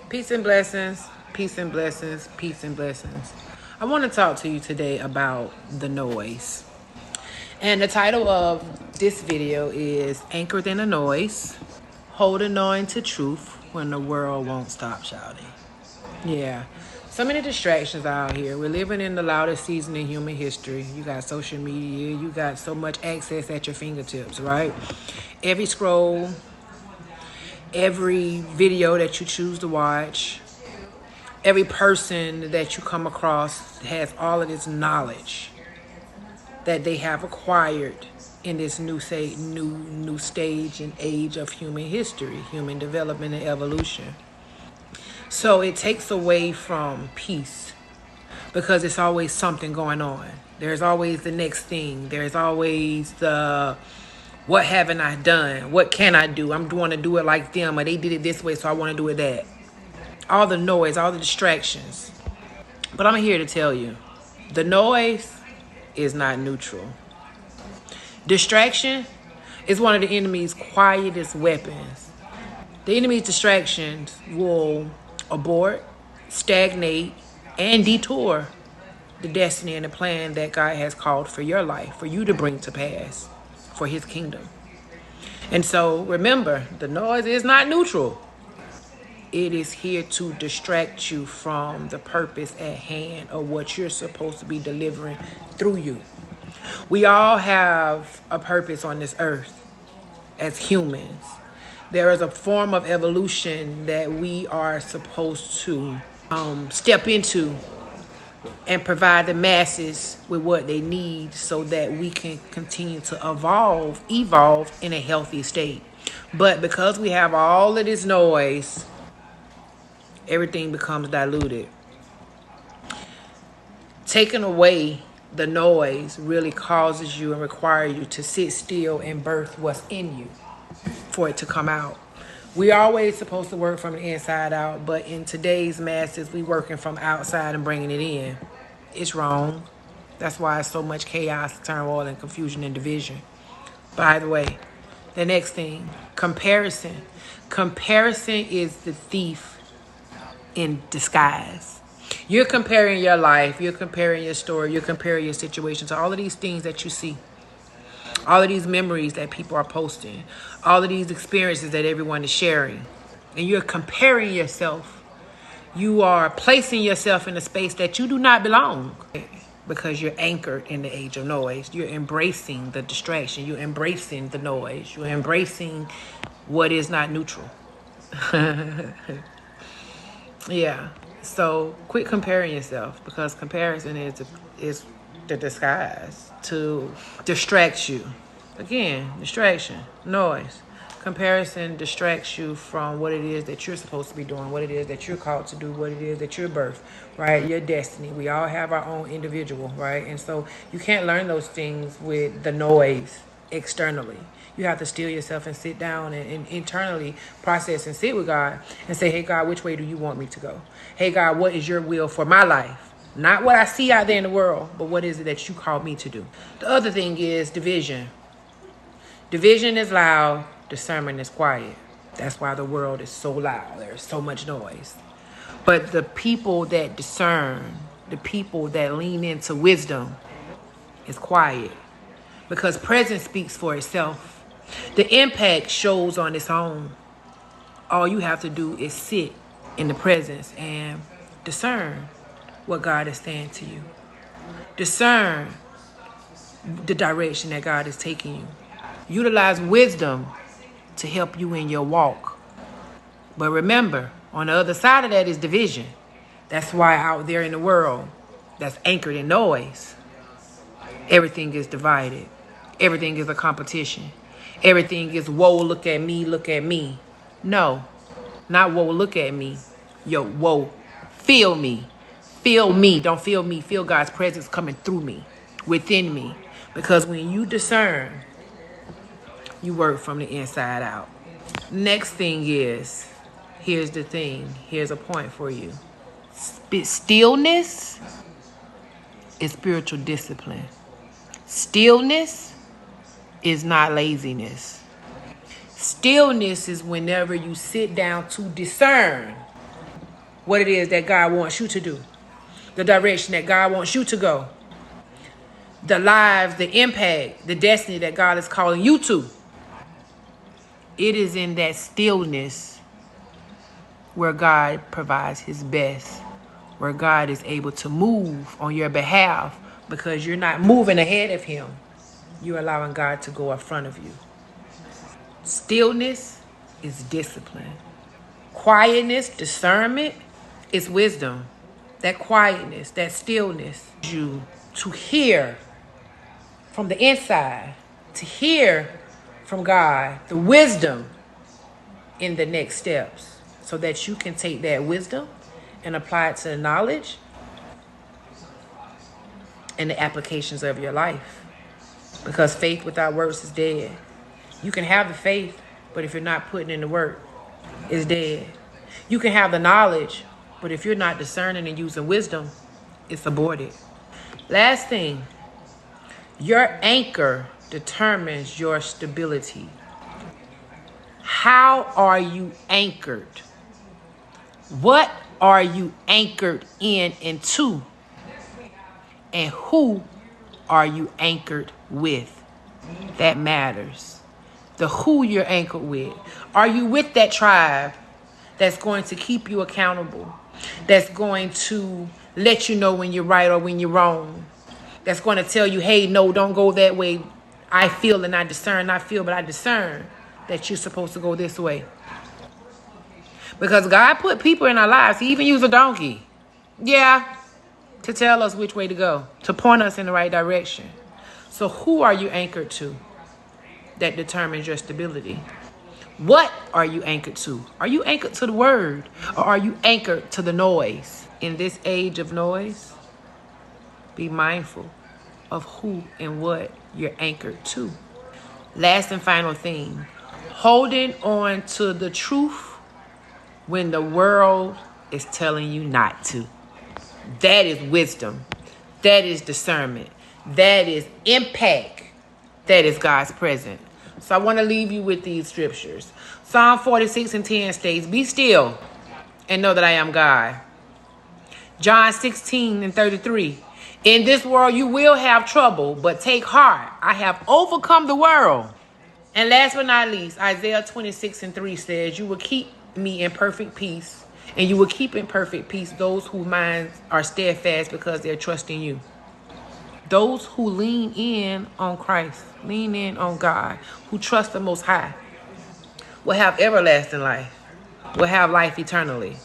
Peace and blessings, peace and blessings, peace and blessings. I want to talk to you today about the noise. And the title of this video is Anchored in the Noise, Holding on to Truth When the World Won't Stop Shouting. Yeah, so many distractions out here. We're living in the loudest season in human history. You got social media, you got so much access at your fingertips, right? Every scroll, every video that you choose to watch, every person that you come across has all of this knowledge that they have acquired in this new stage and age of human history, human development and evolution. So it takes away from peace because it's always something going on. There's always the next thing. There's always the what haven't I done? What can I do? I'm going to do it like them, or they did it this way, so I want to do it that. All the noise, all the distractions. But I'm here to tell you, the noise is not neutral. Distraction is one of the enemy's quietest weapons. The enemy's distractions will abort, stagnate, and detour the destiny and the plan that God has called for your life, for you to bring to pass, for his kingdom. And so remember, the noise is not neutral. It is here to distract you from the purpose at hand of what you're supposed to be delivering through you. We all have a purpose on this earth as humans. There is a form of evolution that we are supposed to step into and provide the masses with what they need so that we can continue to evolve in a healthy state. But because we have all of this noise, everything becomes diluted. Taking away the noise really causes you and requires you to sit still and birth what's in you for it to come out. We always supposed to work from the inside out, but in today's masses, we working from outside and bringing it in. It's wrong. That's why it's so much chaos, turmoil, and confusion and division. By the way, the next thing, comparison. Comparison is the thief in disguise. You're comparing your life, you're comparing your story, you're comparing your situation to all of these things that you see. All of these memories that people are posting, all of these experiences that everyone is sharing, and you're comparing yourself. You are placing yourself in a space that you do not belong because you're anchored in the age of noise. You're embracing the distraction. You're embracing the noise. You're embracing what is not neutral. Yeah. So quit comparing yourself because comparison is the disguise to distract you. Again, distraction, noise. Comparison distracts you from what it is that you're supposed to be doing, what it is that you're called to do, what it is that you're birthed, right? Your destiny. We all have our own individual, right? And so you can't learn those things with the noise externally. You have to still yourself and sit down and internally process and sit with God and say, hey, God, which way do you want me to go? Hey, God, what is your will for my life? Not what I see out there in the world, but what is it that you called me to do? The other thing is division. Division is loud. Discernment is quiet. That's why the world is so loud. There's so much noise. But the people that discern, the people that lean into wisdom is quiet because presence speaks for itself. The impact shows on its own. All you have to do is sit in the presence and discern what God is saying to you. Discern the direction that God is taking you. Utilize wisdom to help you in your walk. But remember, on the other side of that is division. That's why out there in the world that's anchored in noise, everything is divided. Everything is a competition. Everything is, whoa, look at me, look at me. No, not whoa, look at me. Yo, whoa, feel me. Feel me. Don't feel me. Feel God's presence coming through me, within me. Because when you discern, you work from the inside out. Next thing is, here's the thing. Here's a point for you. Stillness is spiritual discipline. Stillness is not laziness. Stillness is whenever you sit down to discern what it is that God wants you to do, the direction that God wants you to go, the lives, the impact, the destiny that God is calling you to. It is in that stillness where God provides his best, where God is able to move on your behalf because you're not moving ahead of him. You're allowing God to go in front of you. Stillness is discipline. Quietness, discernment is wisdom. That quietness, that stillness, you to hear from the inside, to hear from God, the wisdom in the next steps, so that you can take that wisdom and apply it to the knowledge and the applications of your life. Because faith without works is dead. You can have the faith, but if you're not putting in the work, it's dead. You can have the knowledge, but if you're not discerning and using wisdom, it's aborted. Last thing, your anchor determines your stability. How are you anchored? What are you anchored in and to? And who are you anchored with? That matters. The who you're anchored with. Are you with that tribe that's going to keep you accountable? That's going to let you know when you're right or when you're wrong? That's going to tell you, hey, no, don't go that way. I feel and I discern. Not feel, but I discern that you're supposed to go this way. Because God put people in our lives. He even used a donkey. Yeah. To tell us which way to go. To point us in the right direction. So who are you anchored to? That determines your stability. What are you anchored to? Are you anchored to the word? Or are you anchored to the noise? In this age of noise, be mindful of who and what you're anchored to. Last and final thing, holding on to the truth when the world is telling you not to. That is wisdom. That is discernment. That is impact. That is God's presence. So I want to leave you with these scriptures. Psalm 46:10 states, be still and know that I am God. John 16:33, in this world you will have trouble, but take heart. I have overcome the world. And last but not least, Isaiah 26:3 says, you will keep me in perfect peace, and you will keep in perfect peace those whose minds are steadfast because they're trusting you. Those who lean in on Christ, lean in on God, who trust the Most High, will have everlasting life, will have life eternally.